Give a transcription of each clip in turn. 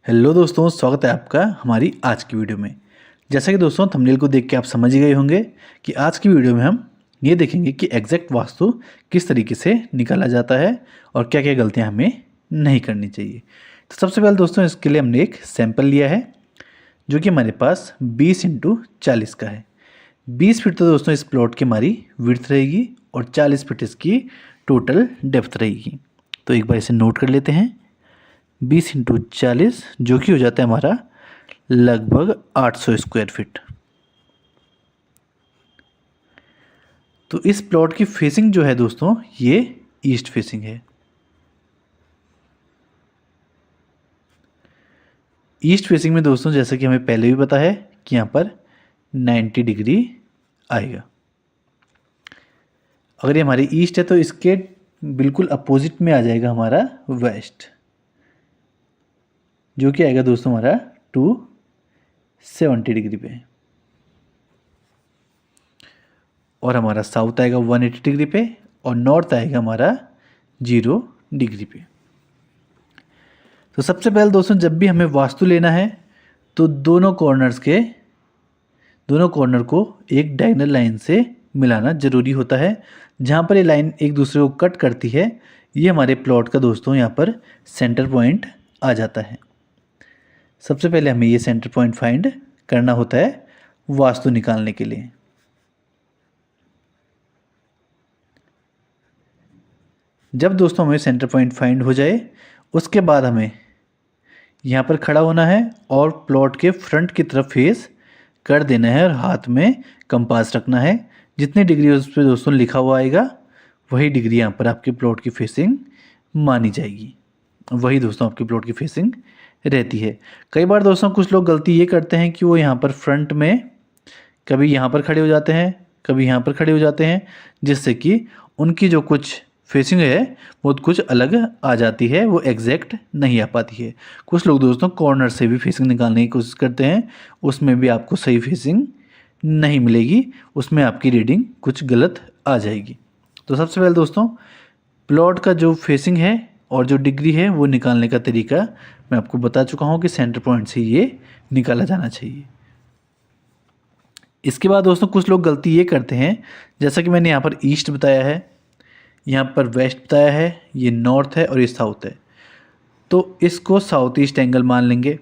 Hello दोस्तों, स्वागत है आपका हमारी आज की वीडियो में। जैसा कि दोस्तों थंबनेल को देख के आप समझ ही गए होंगे कि आज की वीडियो में हम ये देखेंगे कि एग्जैक्ट वास्तु किस तरीके से निकाला जाता है और क्या क्या गलतियां हमें नहीं करनी चाहिए। तो सबसे पहले दोस्तों इसके लिए हमने एक सैंपल लिया है जो कि हमारे पास 20x40 का है। 20 फीट तो दोस्तों इस प्लॉट की हमारी विड्थ रहेगी और 40 फीट इसकी टोटल डेप्थ रहेगी। तो एक बार इसे नोट कर लेते हैं। 20x40 जो कि हो जाता है हमारा लगभग 800 स्क्वायर फीट। तो इस प्लॉट की फेसिंग जो है दोस्तों ये ईस्ट फेसिंग है। ईस्ट फेसिंग में दोस्तों जैसा कि हमें पहले भी पता है कि यहाँ पर 90 डिग्री आएगा। अगर ये हमारी ईस्ट है तो इसके बिल्कुल अपोजिट में आ जाएगा हमारा वेस्ट, जो कि आएगा दोस्तों हमारा 270 डिग्री पे, और हमारा साउथ आएगा 180 डिग्री पे और नॉर्थ आएगा हमारा 0 डिग्री पे। तो सबसे पहले दोस्तों जब भी हमें वास्तु लेना है तो दोनों कॉर्नर को एक डायगोनल लाइन से मिलाना ज़रूरी होता है। जहाँ पर ये लाइन एक दूसरे को कट करती है ये हमारे प्लॉट का दोस्तों यहाँ पर सेंटर पॉइंट आ जाता है। सबसे पहले हमें ये सेंटर पॉइंट फाइंड करना होता है वास्तु निकालने के लिए। जब दोस्तों हमें सेंटर पॉइंट फाइंड हो जाए उसके बाद हमें यहाँ पर खड़ा होना है और प्लॉट के फ्रंट की तरफ फेस कर देना है और हाथ में कंपास रखना है। जितनी डिग्री उस पर दोस्तों लिखा हुआ आएगा वही डिग्री यहाँ पर आपके प्लॉट की फेसिंग मानी जाएगी, वही दोस्तों आपकी प्लॉट की फेसिंग रहती है। कई बार दोस्तों कुछ लोग गलती ये करते हैं कि वो यहाँ पर फ्रंट में कभी यहाँ पर खड़े हो जाते हैं, कभी यहाँ पर खड़े हो जाते हैं, जिससे कि उनकी जो कुछ फेसिंग है वो कुछ अलग आ जाती है, वो एग्जैक्ट नहीं आ पाती है। कुछ लोग दोस्तों कॉर्नर से भी फेसिंग निकालने की कोशिश करते हैं, उसमें भी आपको सही फेसिंग नहीं मिलेगी, उसमें आपकी रीडिंग कुछ गलत आ जाएगी। तो सबसे पहले दोस्तों प्लॉट का जो फेसिंग है और जो डिग्री है वो निकालने का तरीका मैं आपको बता चुका हूँ कि सेंटर पॉइंट से ये निकाला जाना चाहिए। इसके बाद दोस्तों कुछ लोग गलती ये करते हैं, जैसा कि मैंने यहाँ पर ईस्ट बताया है, यहाँ पर वेस्ट बताया है, ये नॉर्थ है और ये साउथ है, तो इसको साउथ ईस्ट एंगल मान लेंगे।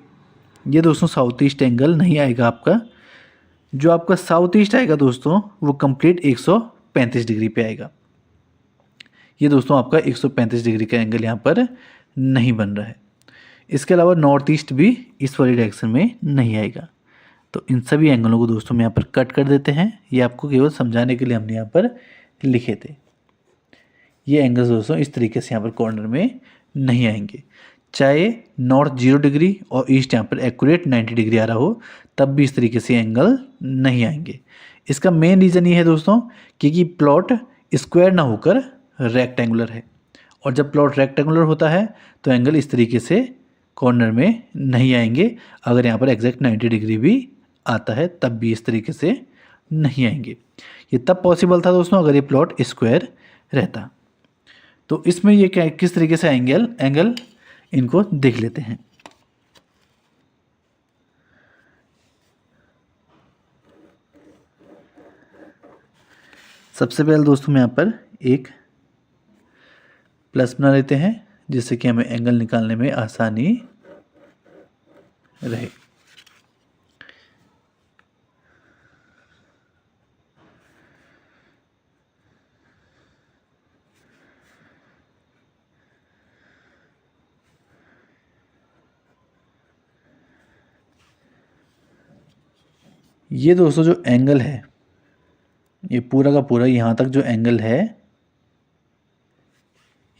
ये दोस्तों साउथ ईस्ट एंगल नहीं आएगा आपका। जो आपका साउथ ईस्ट आएगा दोस्तों वो कंप्लीट 135 डिग्री पे आएगा। ये दोस्तों आपका 135 डिग्री का एंगल यहाँ पर नहीं बन रहा है। इसके अलावा नॉर्थ ईस्ट भी इस वाली डायरेक्शन में नहीं आएगा। तो इन सभी एंगलों को दोस्तों हम यहाँ पर कट कर देते हैं। ये आपको केवल समझाने के लिए हमने यहाँ पर लिखे थे। ये एंगल्स दोस्तों इस तरीके से यहाँ पर कॉर्नर में नहीं आएंगे, चाहे नॉर्थ 0 डिग्री और ईस्ट यहाँ पर एक्यूरेट 90 डिग्री आ रहा हो तब भी इस तरीके से एंगल नहीं आएंगे। इसका मेन रीज़न ये है दोस्तों क्योंकि प्लॉट स्क्वायर ना होकर रेक्टेंगुलर है, और जब प्लॉट रेक्टेंगुलर होता है तो एंगल इस तरीके से कॉर्नर में नहीं आएंगे। अगर यहाँ पर एग्जैक्ट 90 डिग्री भी आता है तब भी इस तरीके से नहीं आएंगे। ये तब पॉसिबल था दोस्तों अगर ये प्लॉट स्क्वायर रहता। तो इसमें ये क्या किस तरीके से एंगल इनको देख लेते हैं। सबसे पहले दोस्तों हम यहाँ पर एक प्लस बना लेते हैं जिससे कि हमें एंगल निकालने में आसानी रहे। ये दोस्तों जो एंगल है ये पूरा का पूरा यहाँ तक जो एंगल है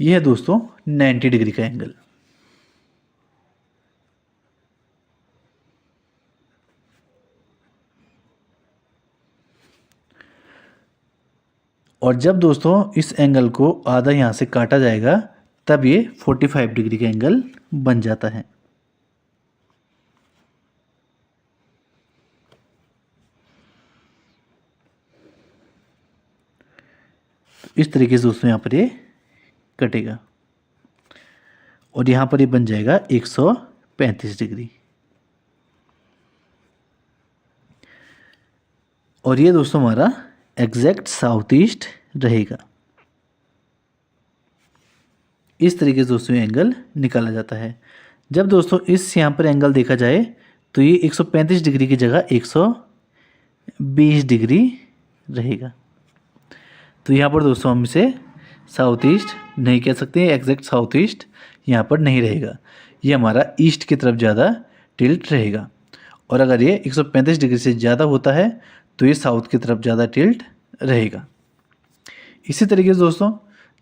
ये है दोस्तों 90 डिग्री का एंगल। और जब दोस्तों इस एंगल को आधा यहाँ से काटा जाएगा तब ये 45 डिग्री का एंगल बन जाता है। इस तरीके से दोस्तों यहाँ पर ये कटेगा और यहाँ पर ये बन जाएगा 135 डिग्री। और ये दोस्तों हमारा एग्जैक्ट साउथ ईस्ट रहेगा। इस तरीके से दोस्तों एंगल निकाला जाता है। जब दोस्तों इस यहाँ पर एंगल देखा जाए तो ये 135 डिग्री की जगह 120 डिग्री रहेगा। तो यहाँ पर दोस्तों हम इसे साउथ ईस्ट नहीं कह सकते, एग्जैक्ट साउथ ईस्ट यहाँ पर नहीं रहेगा, ये हमारा ईस्ट की तरफ ज़्यादा टिल्ट रहेगा। और अगर ये 135 डिग्री से ज़्यादा होता है तो ये साउथ की तरफ ज़्यादा टिल्ट रहेगा। इसी तरीके से दोस्तों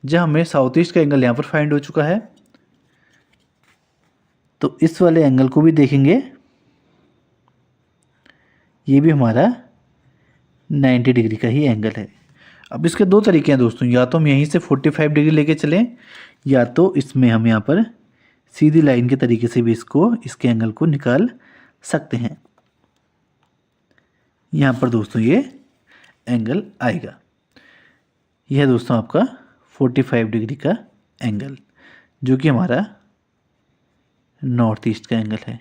जब हमें साउथ ईस्ट का एंगल यहाँ पर फाइंड हो चुका है तो इस वाले एंगल को भी देखेंगे, ये भी हमारा 90 डिग्री का ही एंगल है। अब इसके दो तरीके हैं दोस्तों, या तो हम यहीं से 45 डिग्री लेके चलें या तो इसमें हम यहाँ पर सीधी लाइन के तरीके से भी इसके एंगल को निकाल सकते हैं। यहाँ पर दोस्तों ये एंगल आएगा। यह दोस्तों आपका 45 डिग्री का एंगल जो कि हमारा नॉर्थ ईस्ट का एंगल है।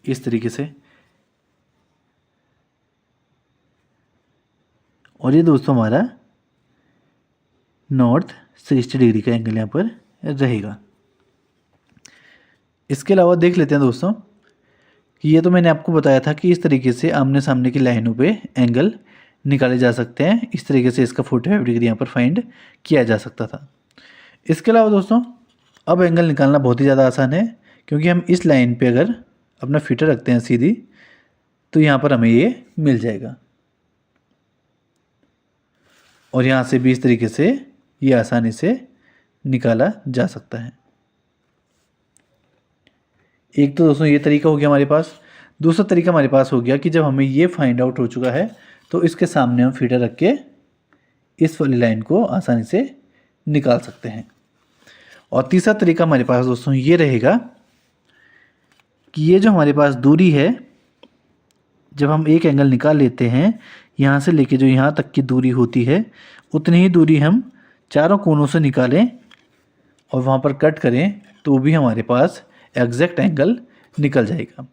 इस तरीके से। और ये दोस्तों हमारा नॉर्थ 60 डिग्री का एंगल यहाँ पर रहेगा। इसके अलावा देख लेते हैं दोस्तों कि ये तो मैंने आपको बताया था कि इस तरीके से आमने सामने की लाइनों पे एंगल निकाले जा सकते हैं। इस तरीके से इसका 45 डिग्री यहाँ पर फाइंड किया जा सकता था। इसके अलावा दोस्तों अब एंगल निकालना बहुत ही ज़्यादा आसान है, क्योंकि हम इस लाइन पे अगर अपना फीटर रखते हैं सीधी तो यहाँ पर हमें ये मिल जाएगा। और यहाँ से भी इस तरीके से ये आसानी से निकाला जा सकता है। एक तो दोस्तों ये तरीका हो गया हमारे पास। दूसरा तरीका हमारे पास हो गया कि जब हमें ये फाइंड आउट हो चुका है तो इसके सामने हम फीटर रख के इस वाली लाइन को आसानी से निकाल सकते हैं। और तीसरा तरीका हमारे पास दोस्तों ये रहेगा कि ये जो हमारे पास दूरी है, जब हम एक एंगल निकाल लेते हैं यहाँ से लेके जो यहाँ तक की दूरी होती है उतनी ही दूरी हम चारों कोनों से निकालें और वहाँ पर कट करें तो भी हमारे पास एग्जैक्ट एंगल निकल जाएगा।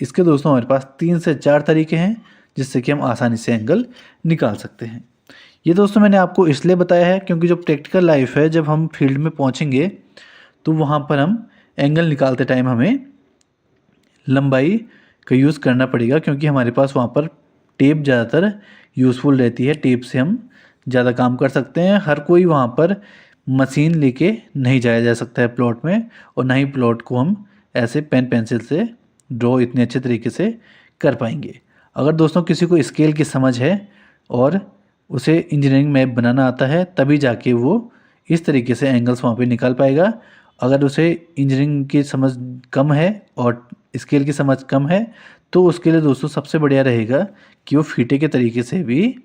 इसके दोस्तों हमारे पास 3 से 4 तरीके हैं जिससे कि हम आसानी से एंगल निकाल सकते हैं। ये दोस्तों मैंने आपको इसलिए बताया है क्योंकि जो प्रैक्टिकल लाइफ है, जब हम फील्ड में पहुँचेंगे तो वहाँ पर हम एंगल निकालते टाइम हमें लंबाई का यूज़ करना पड़ेगा, क्योंकि हमारे पास वहाँ पर टेप ज़्यादातर यूज़फुल रहती है। टेप से हम ज़्यादा काम कर सकते हैं। हर कोई वहाँ पर मशीन लेके नहीं जाया जा सकता है प्लॉट में, और ना ही प्लॉट को हम ऐसे पेन पेंसिल से ड्रॉ इतने अच्छे तरीके से कर पाएंगे। अगर दोस्तों किसी को स्केल की समझ है और उसे इंजीनियरिंग मैप बनाना आता है तभी जाके वो इस तरीके से एंगल्स वहाँ पे निकाल पाएगा। अगर उसे इंजीनियरिंग की समझ कम है और स्केल की समझ कम है तो उसके लिए दोस्तों सबसे बढ़िया रहेगा कि वो फीटे के तरीके से भी,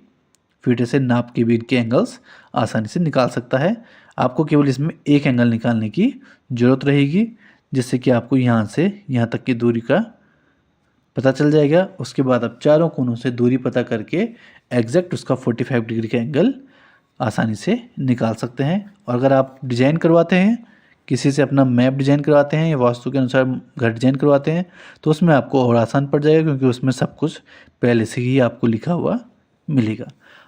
फीटे से नाप के भी इनके एंगल्स आसानी से निकाल सकता है। आपको केवल इसमें एक एंगल निकालने की ज़रूरत रहेगी, जिससे कि आपको यहाँ से यहाँ तक की दूरी का पता चल जाएगा। उसके बाद आप चारों कोनों से दूरी पता करके एग्जैक्ट उसका 45 डिग्री का एंगल आसानी से निकाल सकते हैं। और अगर आप डिज़ाइन करवाते हैं, किसी से अपना मैप डिज़ाइन करवाते हैं या वास्तु के अनुसार घर डिज़ाइन करवाते हैं, तो उसमें आपको और आसान पड़ जाएगा, क्योंकि उसमें सब कुछ पहले से ही आपको लिखा हुआ मिलेगा।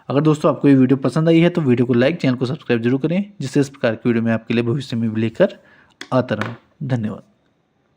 अगर दोस्तों आपको ये वीडियो पसंद आई है तो वीडियो को लाइक, चैनल को सब्सक्राइब जरूर करें, जिससे इस प्रकार की वीडियो मैं आपके लिए भविष्य में भी लेकर आता रहूँ। धन्यवाद।